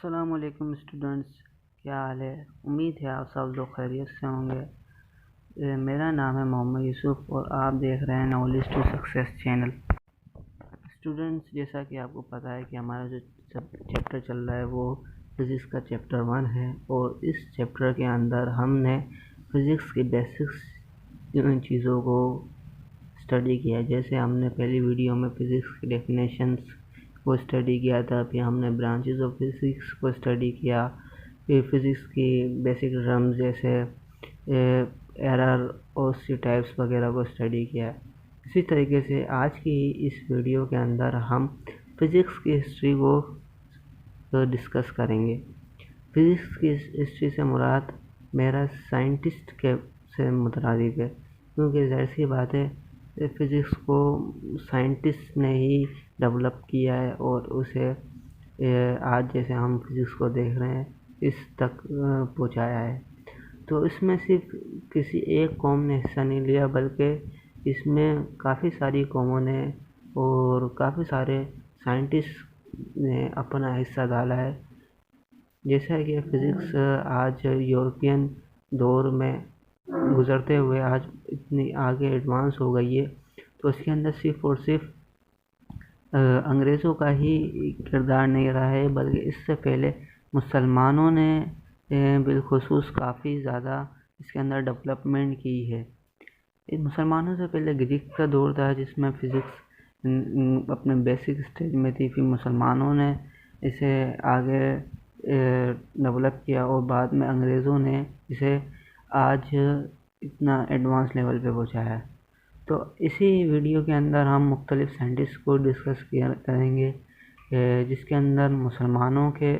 السلام علیکم اسٹوڈنٹس، کیا حال ہے؟ امید ہے آپ سب لوگ خیریت سے ہوں گے۔ میرا نام ہے محمد یوسف اور آپ دیکھ رہے ہیں knowledge to success channel. Students, جیسا کہ آپ کو پتہ ہے کہ ہمارا جو چیپٹر چل رہا ہے وہ فزکس کا چیپٹر 1 ہے، اور اس چیپٹر کے اندر ہم نے فزکس کی بیسکس چیزوں کو اسٹڈی کیا۔ جیسے ہم نے پہلی ویڈیو میں فزکس کی ڈیفینیشنس کو اسٹڈی کیا تھا، پھر ہم نے برانچز آف فزکس کو اسٹڈی کیا، پھر فزکس کی بیسک ٹرمز جیسے ایرر اور سی ٹائپس وغیرہ کو اسٹڈی کیا۔ اسی طریقے سے آج کی اس ویڈیو کے اندر ہم فزکس کی ہسٹری کو ڈسکس کریں گے۔ فزکس کی ہسٹری سے مراد میرا سائنٹسٹ کے سے مترادف ہے، کیونکہ ظاہر سی بات ہے فزکس کو سائنٹسٹ نے ہی ڈیولپ کیا ہے اور اسے آج جیسے ہم فزکس کو دیکھ رہے ہیں اس تک پہنچایا ہے۔ تو اس میں صرف کسی ایک قوم نے حصہ نہیں لیا، بلکہ اس میں کافی ساری قوموں نے اور کافی سارے سائنٹسٹ نے اپنا حصہ ڈالا ہے۔ جیسا کہ فزکس آج یورپین دور میں گزرتے ہوئے آج اتنی آگے ایڈوانس ہو گئی ہے، تو اس کے اندر صرف اور صرف انگریزوں کا ہی کردار نہیں رہا ہے، بلکہ اس سے پہلے مسلمانوں نے بالخصوص کافی زیادہ اس کے اندر ڈیولپمنٹ کی ہے۔ مسلمانوں سے پہلے گریک کا دور تھا جس میں فزکس اپنے بیسک اسٹیج میں تھی، پھر مسلمانوں نے اسے آگے ڈیولپ کیا اور بعد میں انگریزوں نے اسے آج اتنا ایڈوانس لیول پہ پہنچایا ہے۔ تو اسی ویڈیو کے اندر ہم مختلف سائنٹسٹ کو ڈسکس کریں گے، جس کے اندر مسلمانوں کے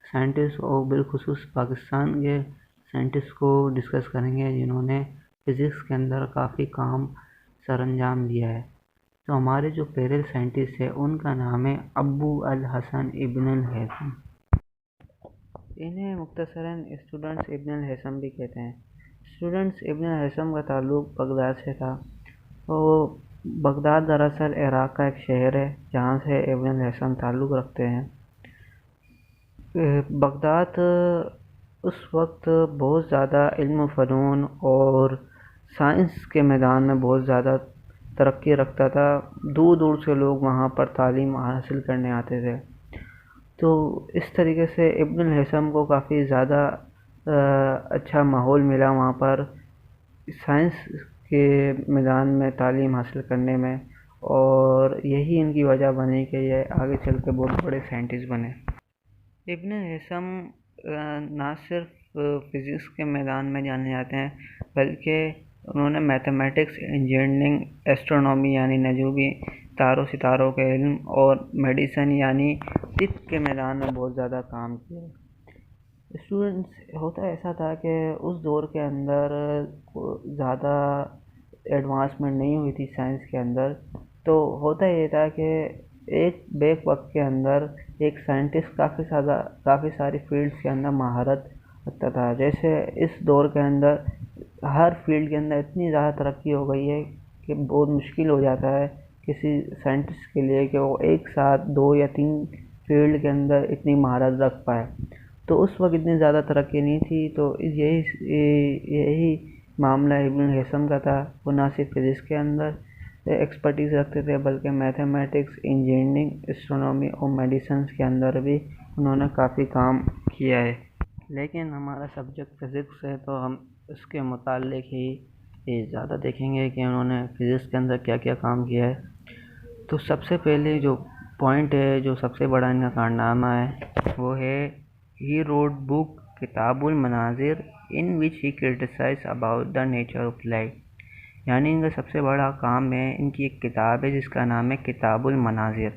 سائنٹسٹ اور بالخصوص پاکستان کے سائنٹسٹ کو ڈسکس کریں گے جنہوں نے فزکس کے اندر کافی کام سر انجام دیا ہے۔ تو ہمارے جو پہلے سائنٹسٹ ہیں ان کا نام ہے ابو الحسن ابن الہیثم۔ انہیں مختصراً اسٹوڈنٹس ابن الہیثم بھی کہتے ہیں۔ اسٹوڈنٹس ابن الہیثم کا تعلق بغداد سے تھا۔ بغداد دراصل عراق کا ایک شہر ہے جہاں سے ابن الہیثم تعلق رکھتے ہیں۔ بغداد اس وقت بہت زیادہ علم و فنون اور سائنس کے میدان میں بہت زیادہ ترقی رکھتا تھا، دور دور سے لوگ وہاں پر تعلیم حاصل کرنے آتے تھے۔ تو اس طریقے سے ابن الہیثم کو کافی زیادہ اچھا ماحول ملا وہاں پر سائنس کے میدان میں تعلیم حاصل کرنے میں، اور یہی ان کی وجہ بنی کہ یہ آگے چل کے بہت بڑے سائنٹسٹ بنے۔ ابن الہیثم نہ صرف فزکس کے میدان میں جانے جاتے ہیں، بلکہ انہوں نے میتھمیٹکس، انجینئرنگ، ایسٹرونومی یعنی نجومی، تاروں ستاروں کے علم اور میڈیسن یعنی طب کے میدان میں بہت زیادہ کام کیا۔ اسٹوڈنٹس، ہوتا ایسا تھا کہ اس دور کے اندر زیادہ ایڈوانسمنٹ نہیں ہوئی تھی سائنس کے اندر، تو ہوتا یہ تھا کہ ایک بیک وقت کے اندر ایک سائنٹسٹ کافی ساری فیلڈز کے اندر مہارت رکھتا تھا۔ جیسے اس دور کے اندر ہر فیلڈ کے اندر اتنی زیادہ ترقی ہو گئی ہے کہ بہت مشکل ہو جاتا ہے کسی سائنٹسٹ کے لیے کہ وہ ایک ساتھ 2 یا 3 فیلڈ کے اندر اتنی مہارت رکھ پائے۔ تو اس وقت اتنی زیادہ ترقی نہیں تھی، تو یہی معاملہ ابن الہیثم کا تھا۔ وہ نہ صرف فزکس کے اندر ایکسپرٹیز رکھتے تھے، بلکہ میتھمیٹکس، انجینئرنگ، ایسٹرونومی اور میڈیسنس کے اندر بھی انہوں نے کافی کام کیا ہے۔ لیکن ہمارا سبجیکٹ فزکس ہے تو ہم اس کے متعلق ہی زیادہ دیکھیں گے کہ انہوں نے فزکس کے اندر کیا کیا کام کیا ہے۔ تو سب سے پہلے جو پوائنٹ ہے، جو سب سے بڑا ان کا کارنامہ ہے، وہ ہے ہی روٹ بک کتاب المناظر ان وچ ہی criticize about the nature of life. یعنی ان کا سب سے بڑا کام ہے، ان کی ایک کتاب ہے جس کا نام ہے کتاب المناظر۔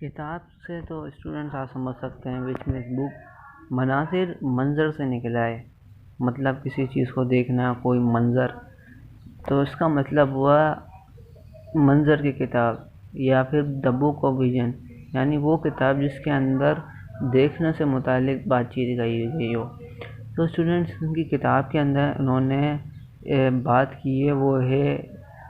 کتاب سے تو اسٹوڈنٹس آپ سمجھ سکتے ہیں وچ مینس بک، مناظر منظر سے نکلا ہے، مطلب کسی چیز کو دیکھنا، کوئی منظر، تو اس کا مطلب ہوا منظر کی کتاب، یا پھر دا بک آف ویژن، یعنی وہ کتاب جس کے اندر دیکھنے سے متعلق بات چیت گئی ہو۔ تو اسٹوڈنٹس ان کی کتاب کے اندر انہوں نے بات کی ہے وہ ہے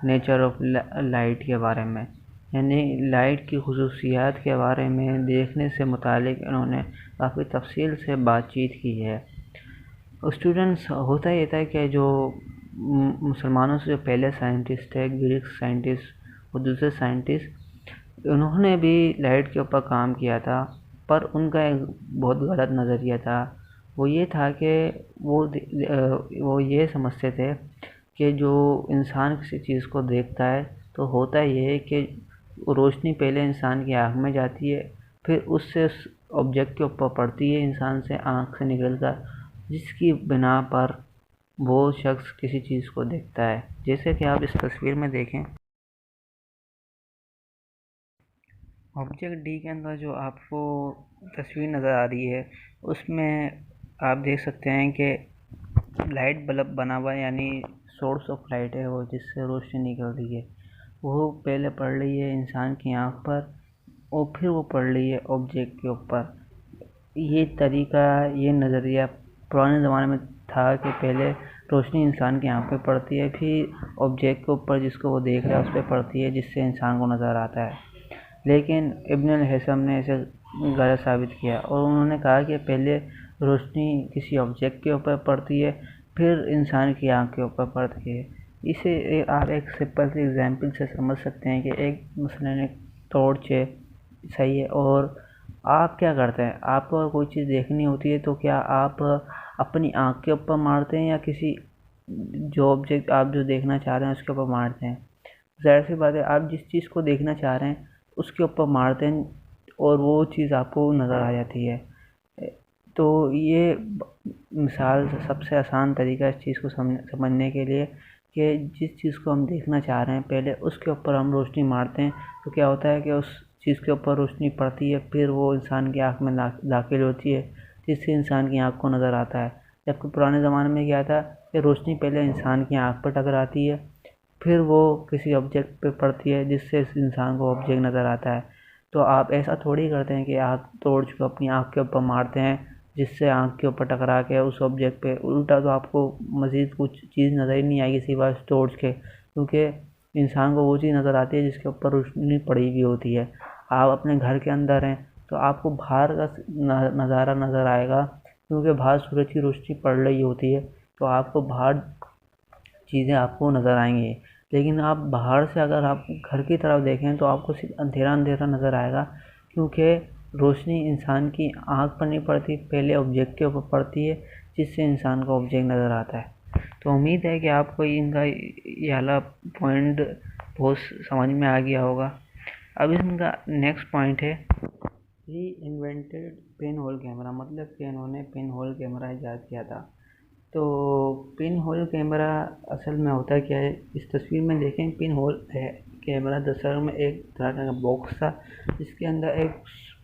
نیچر آف لائٹ کے بارے میں، یعنی لائٹ کی خصوصیات کے بارے میں دیکھنے سے متعلق انہوں نے کافی تفصیل سے بات چیت کی ہے۔ اسٹوڈنٹس ہوتا یہ تھا کہ جو مسلمانوں سے جو پہلے سائنٹسٹ تھے، گریک سائنٹسٹ اور دوسرے سائنٹسٹ، انہوں نے بھی لائٹ کے اوپر کام کیا تھا، پر ان کا ایک بہت غلط نظریہ تھا۔ وہ یہ تھا کہ وہ یہ سمجھتے تھے کہ جو انسان کسی چیز کو دیکھتا ہے تو ہوتا یہ ہے کہ روشنی پہلے انسان کی آنکھ میں جاتی ہے، پھر اس سے اس آبجیکٹ کے اوپر پڑتی ہے انسان سے آنکھ سے نکل کر، جس کی بنا پر وہ شخص کسی چیز کو دیکھتا ہے۔ جیسے کہ آپ اس تصویر میں دیکھیں، آبجیکٹ ڈی کے اندر جو آپ کو تصویر نظر آ رہی ہے، اس میں آپ دیکھ سکتے ہیں کہ لائٹ بلب بنا ہوا ہے، یعنی سورس آف لائٹ ہے وہ، جس سے روشنی نکل رہی ہے، وہ پہلے پڑ رہی ہے انسان کی آنکھ پر اور پھر وہ پڑ رہی ہے آبجیکٹ کے اوپر۔ یہ طریقہ، یہ نظریہ پرانے زمانے میں تھا کہ پہلے روشنی انسان کی آنکھ پہ پڑتی ہے، پھر آبجیکٹ کے اوپر جس کو وہ دیکھ رہا ہے اس پہ پڑتی ہے، جس سے انسان کو نظر آتا ہے۔ لیکن ابن الہیثم نے اسے غلط ثابت کیا اور انہوں نے کہا کہ پہلے روشنی کسی آبجیکٹ کے اوپر پڑتی ہے، پھر انسان کی آنکھ کے اوپر پڑتی ہے۔ اسے آپ ایک سمپل سی ایگزامپل سے سمجھ سکتے ہیں کہ ایک مثلاً ایک ٹارچ ہے، صحیح ہے، اور آپ کیا کرتے ہیں؟ آپ کو کوئی چیز دیکھنی ہوتی ہے تو کیا آپ اپنی آنکھ کے اوپر مارتے ہیں یا کسی جو آبجیکٹ آپ جو دیکھنا چاہ رہے ہیں اس کے اوپر مارتے ہیں؟ ظاہر سی بات ہے، آپ جس چیز کو دیکھنا چاہ رہے ہیں اس کے اوپر مارتے ہیں اور وہ چیز آپ کو نظر آ جاتی ہے۔ تو یہ مثال سب سے آسان طریقہ اس چیز کو سمجھنے کے لیے کہ جس چیز کو ہم دیکھنا چاہ رہے ہیں پہلے اس کے اوپر ہم روشنی مارتے ہیں تو کیا ہوتا ہے کہ اس چیز کے اوپر روشنی پڑتی ہے، پھر وہ انسان کی آنکھ میں داخل ہوتی ہے، جس سے انسان کی آنکھ کو نظر آتا ہے۔ جبکہ پرانے زمانے میں کیا تھا کہ روشنی پہلے انسان کی آنکھ پر ٹکراتی ہے، پھر وہ کسی آبجیکٹ پہ پڑتی ہے، جس سے اس انسان کو آبجیکٹ نظر آتا ہے۔ تو آپ ایسا تھوڑی کرتے ہیں کہ آپ ٹارچ کو اپنی آنکھ کے اوپر مارتے ہیں جس سے آنکھ کے اوپر ٹکرا کے اس آبجیکٹ پہ، الٹا تو آپ کو مزید کچھ چیز نظر ہی نہیں آئے گی سوائے اس ٹارچ کے، کیونکہ انسان کو وہ چیز نظر آتی ہے جس کے اوپر روشنی پڑی ہوئی ہوتی ہے۔ آپ اپنے گھر کے اندر ہیں تو آپ کو باہر کا نظارہ نظر آئے گا، کیونکہ باہر سورج کی روشنی پڑ رہی ہوتی ہے تو آپ کو باہر چیزیں آپ کو نظر آئیں گی۔ لیکن آپ باہر سے اگر آپ گھر کی طرف دیکھیں تو آپ کو صرف اندھیرا اندھیرا نظر آئے گا، کیونکہ روشنی انسان کی آنکھ پر نہیں پڑتی، پہلے آبجیکٹ کے اوپر پڑتی ہے، جس سے انسان کو آبجیکٹ نظر آتا ہے۔ تو امید ہے کہ آپ کو ان کا یہ والا پوائنٹ بہت سمجھ میں آ گیا ہوگا۔ اب ان کا نیکسٹ پوائنٹ ہے ری انوینٹیڈ پن ہول کیمرہ، مطلب کہ انہوں نے پن ہول کیمرہ ایجاد کیا تھا۔ تو پن ہول کیمرہ اصل میں ہوتا کیا ہے، اس تصویر میں دیکھیں، پن ہول کیمرہ دراصل میں ایک طرح کا باکس تھا جس کے اندر ایک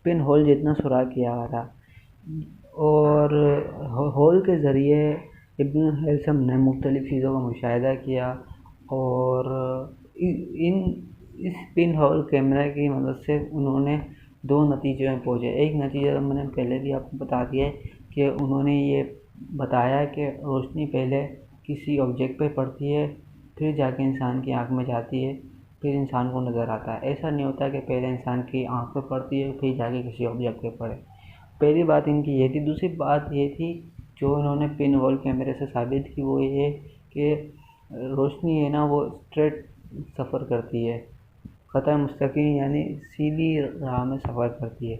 پن ہول جتنا سوراخ کیا ہوا تھا، اور ہول کے ذریعے ابن الہیثم نے مختلف چیزوں کا مشاہدہ کیا، اور اس پن ہول کیمرہ کی مدد سے انہوں نے دو نتیجے میں پہنچے۔ ایک نتیجہ میں نے پہلے بھی آپ کو بتا دیا ہے کہ انہوں نے یہ بتایا کہ روشنی پہلے کسی آبجیکٹ پہ پڑتی ہے، پھر جا کے انسان کی آنکھ میں جاتی ہے، پھر انسان کو نظر آتا ہے۔ ایسا نہیں ہوتا کہ پہلے انسان کی آنکھ پہ پڑتی ہے پھر جا کے کسی آبجیکٹ پہ پڑے۔ پہلی بات ان کی یہ تھی۔ دوسری بات یہ تھی جو انہوں نے پن ہول کیمرے سے ثابت کی، وہ یہ کہ روشنی ہے نا وہ اسٹریٹ سفر کرتی ہے، خط مستقیم یعنی سیدھی راہ میں سفر کرتی ہے۔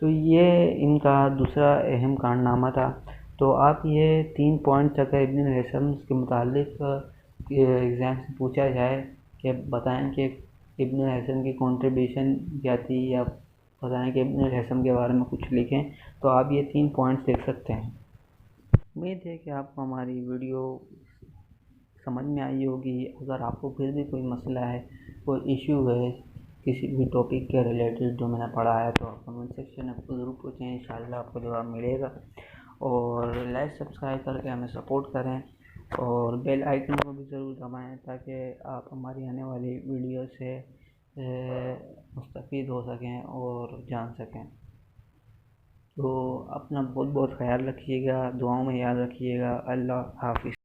تو یہ ان کا دوسرا اہم کارنامہ تھا۔ تو آپ یہ 3 پوائنٹس اگر ابن الہیثم کے متعلق ایگزام سے پوچھا جائے کہ بتائیں کہ ابن الہیثم کی کنٹریبیوشن کیا تھی، یا بتائیں کہ ابن الہیثم کے بارے میں کچھ لکھیں، تو آپ یہ 3 پوائنٹس لکھ سکتے ہیں۔ امید ہے کہ آپ کو ہماری ویڈیو سمجھ میں آئی ہوگی۔ اگر آپ کو پھر بھی کوئی مسئلہ ہے، کوئی ایشو ہے کسی بھی ٹاپک کے ریلیٹڈ جو میں نے پڑھا ہے، تو آپ کمنٹ سیکشن میں ضرور پوچھیں، انشاءاللہ آپ کو جواب ملے گا۔ اور لائک سبسکرائب کر کے ہمیں سپورٹ کریں، اور بیل آئیکن کو بھی ضرور دبائیں تاکہ آپ ہماری آنے والی ویڈیو سے مستفید ہو سکیں اور جان سکیں۔ تو اپنا بہت بہت خیال رکھیے گا، دعاؤں میں یاد رکھیے گا۔ اللہ حافظ۔